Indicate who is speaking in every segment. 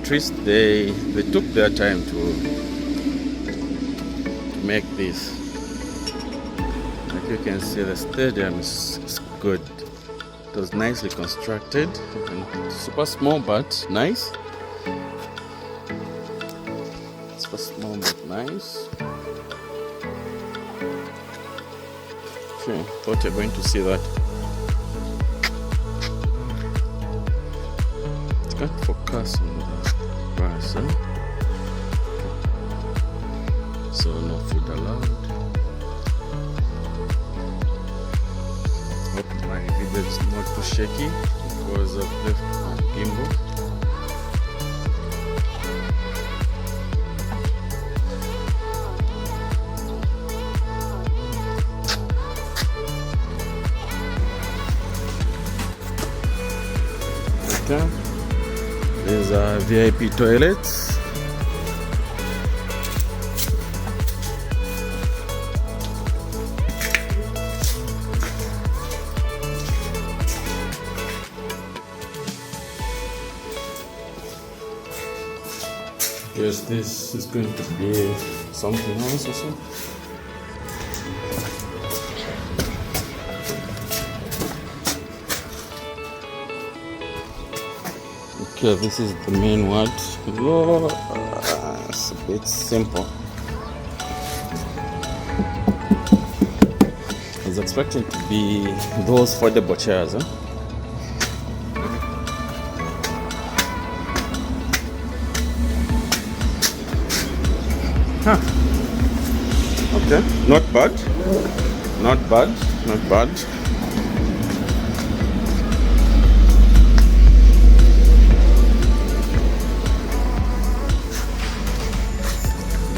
Speaker 1: at least they took their time to make this. Like you can see, the stadium is good. It was nicely constructed and super small but nice. Super small but nice. Okay, thought you're going to see that. It can't focus on the grass, huh? So no food allowed. Hope my video is not too shaky because I've left my gimbal. Okay. These are VIP toilets. Yes, this is going to be something else also. Okay, this is the main ward. It's a bit simple. I was expecting to be those foldable chairs, huh? Okay, not bad. Not bad. Not bad.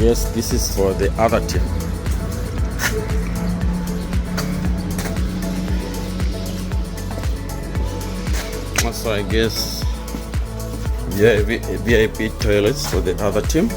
Speaker 1: Yes, this is for the other team. Also, I guess VIP toilets for the other team.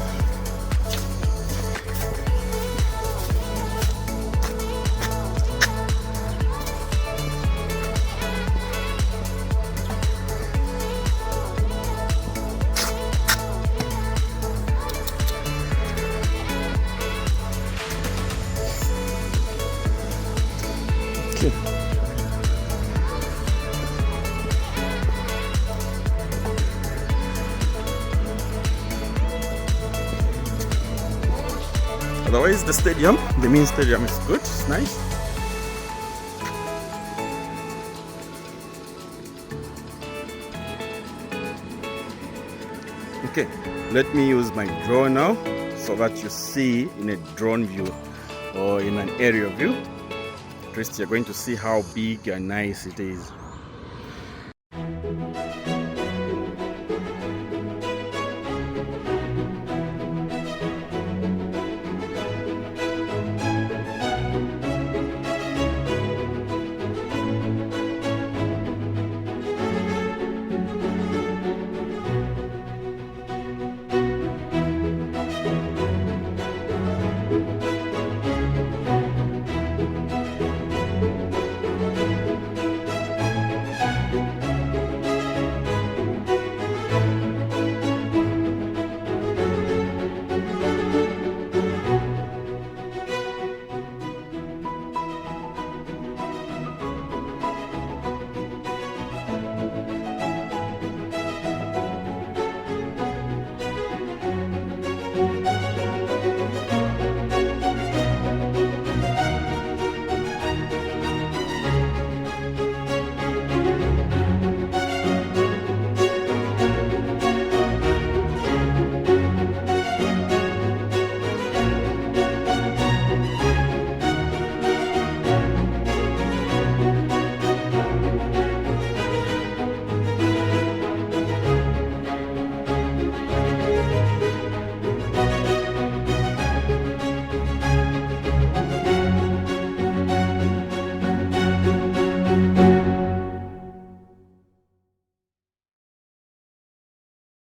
Speaker 1: Otherwise, the stadium, the main stadium is good, it's nice. Okay, let me use my drone now so that you see in a drone view or in an aerial view. At least you're going to see how big and nice it is.